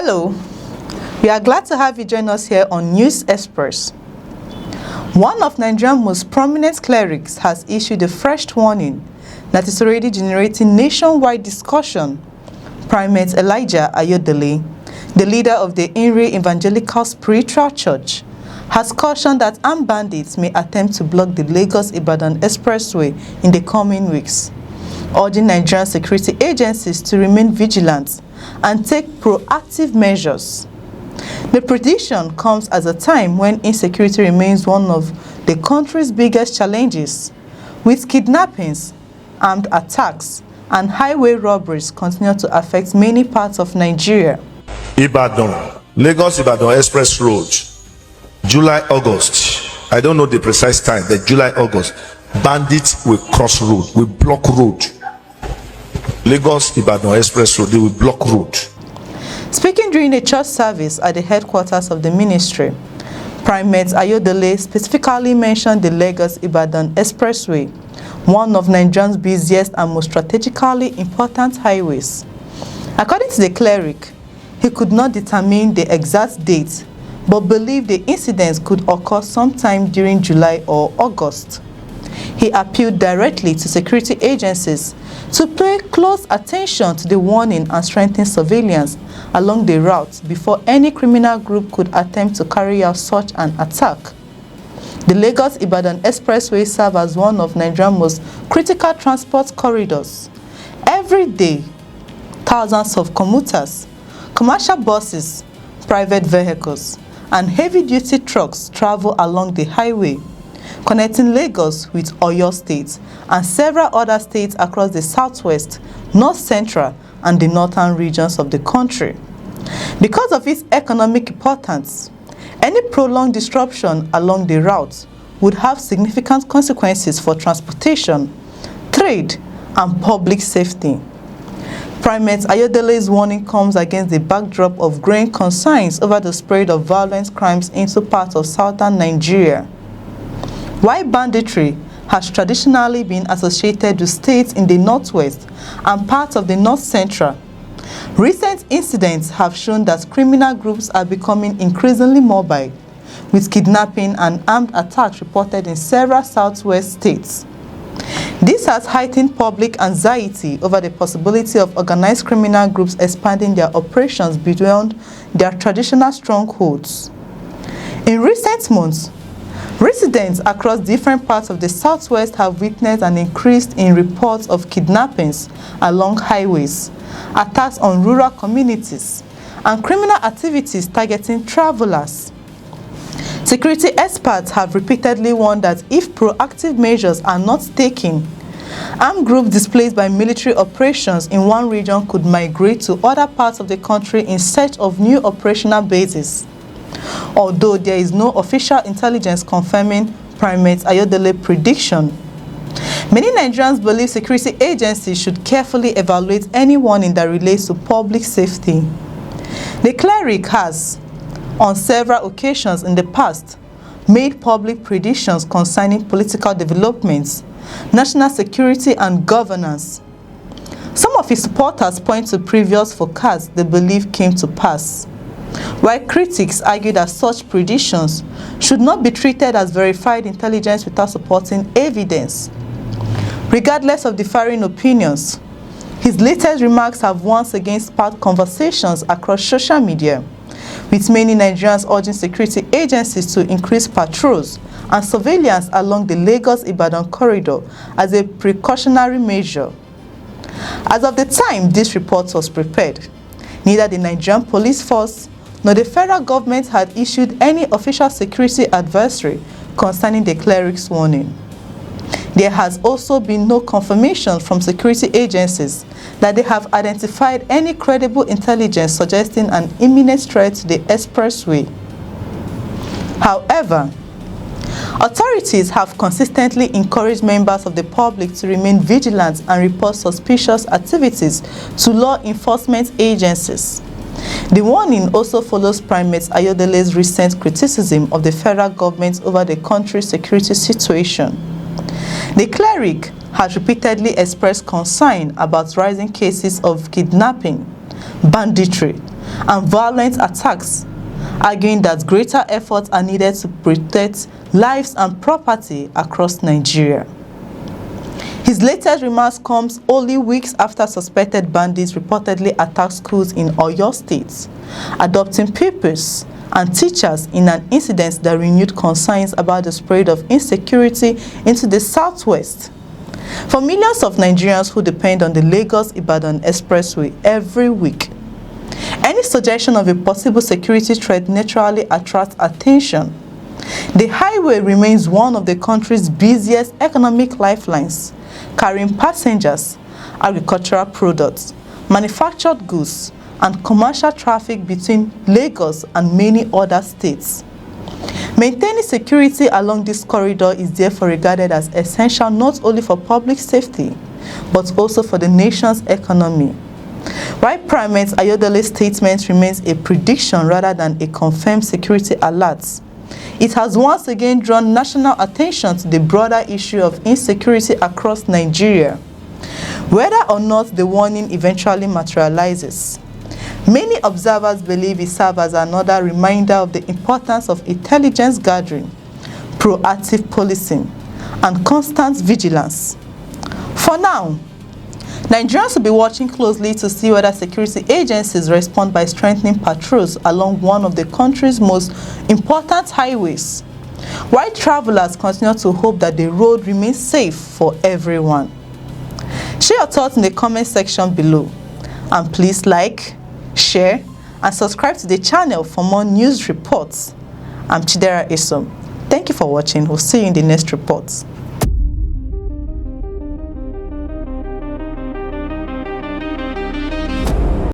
Hello, we are glad to have you join us here on News Express. One of Nigeria's most prominent clerics has issued a fresh warning that is already generating nationwide discussion. Primate Ayodele, the leader of the Inri Evangelical Spiritual Church, has cautioned that armed bandits may attempt to block the Lagos-Ibadan expressway in the coming weeks, urging Nigerian security agencies to remain vigilant and take proactive measures. The prediction comes at a time when insecurity remains one of the country's biggest challenges, with kidnappings, armed attacks, and highway robberies continue to affect many parts of Nigeria. Ibadan, Lagos-Ibadan Express Road, July-August. I don't know the precise time, but July-August. Bandits will cross road, will block road. Lagos-Ibadan Express Road, they will block road. Speaking during a church service at the headquarters of the ministry, Primate Ayodele specifically mentioned the Lagos-Ibadan Expressway, one of Nigeria's busiest and most strategically important highways. According to the cleric, he could not determine the exact date, but believed the incidents could occur sometime during July or August. He appealed directly to security agencies to pay close attention to the warning and strengthen surveillance along the route before any criminal group could attempt to carry out such an attack. The Lagos-Ibadan Expressway serves as one of Nigeria's most critical transport corridors. Every day, thousands of commuters, commercial buses, private vehicles, and heavy-duty trucks travel along the highway, connecting Lagos with Oyo State and several other states across the southwest, north central, and the northern regions of the country. Because of its economic importance, any prolonged disruption along the route would have significant consequences for transportation, trade, and public safety. Primate Ayodele's warning comes against the backdrop of growing concerns over the spread of violent crimes into parts of southern Nigeria. While banditry has traditionally been associated with states in the northwest and parts of the north central, recent incidents have shown that criminal groups are becoming increasingly mobile, with kidnapping and armed attacks reported in several southwest states. This has heightened public anxiety over the possibility of organized criminal groups expanding their operations beyond their traditional strongholds. In recent months, residents across different parts of the southwest have witnessed an increase in reports of kidnappings along highways, attacks on rural communities, and criminal activities targeting travelers. Security experts have repeatedly warned that if proactive measures are not taken, armed groups displaced by military operations in one region could migrate to other parts of the country in search of new operational bases. Although there is no official intelligence confirming Primate Ayodele's prediction, many Nigerians believe security agencies should carefully evaluate any warning that relates to public safety. The cleric has, on several occasions in the past, made public predictions concerning political developments, national security, and governance. Some of his supporters point to previous forecasts they believe came to pass, while critics argue that such predictions should not be treated as verified intelligence without supporting evidence. Regardless of differing opinions, his latest remarks have once again sparked conversations across social media, with many Nigerians urging security agencies to increase patrols and surveillance along the Lagos-Ibadan corridor as a precautionary measure. As of the time this report was prepared, neither the Nigerian police force nor the federal government had issued any official security advisory concerning the cleric's warning. There has also been no confirmation from security agencies that they have identified any credible intelligence suggesting an imminent threat to the expressway. However, authorities have consistently encouraged members of the public to remain vigilant and report suspicious activities to law enforcement agencies. The warning also follows Primate Ayodele's recent criticism of the federal government over the country's security situation. The cleric has repeatedly expressed concern about rising cases of kidnapping, banditry, and violent attacks, arguing that greater efforts are needed to protect lives and property across Nigeria. His latest remarks comes only weeks after suspected bandits reportedly attacked schools in Oyo State, adopting pupils and teachers in an incident that renewed concerns about the spread of insecurity into the southwest. For millions of Nigerians who depend on the Lagos-Ibadan expressway every week, any suggestion of a possible security threat naturally attracts attention. The highway remains one of the country's busiest economic lifelines, carrying passengers, agricultural products, manufactured goods, and commercial traffic between Lagos and many other states. Maintaining security along this corridor is therefore regarded as essential not only for public safety, but also for the nation's economy. While Primate Ayodele's statement remains a prediction rather than a confirmed security alert, it has once again drawn national attention to the broader issue of insecurity across Nigeria. Whether or not the warning eventually materializes, many observers believe it serves as another reminder of the importance of intelligence gathering, proactive policing, and constant vigilance. For now, Nigerians will be watching closely to see whether security agencies respond by strengthening patrols along one of the country's most important highways, while travelers continue to hope that the road remains safe for everyone. Share your thoughts in the comment section below, and please like, share, and subscribe to the channel for more news reports. I'm Chidera Isom. Thank you for watching. We'll see you in the next reports.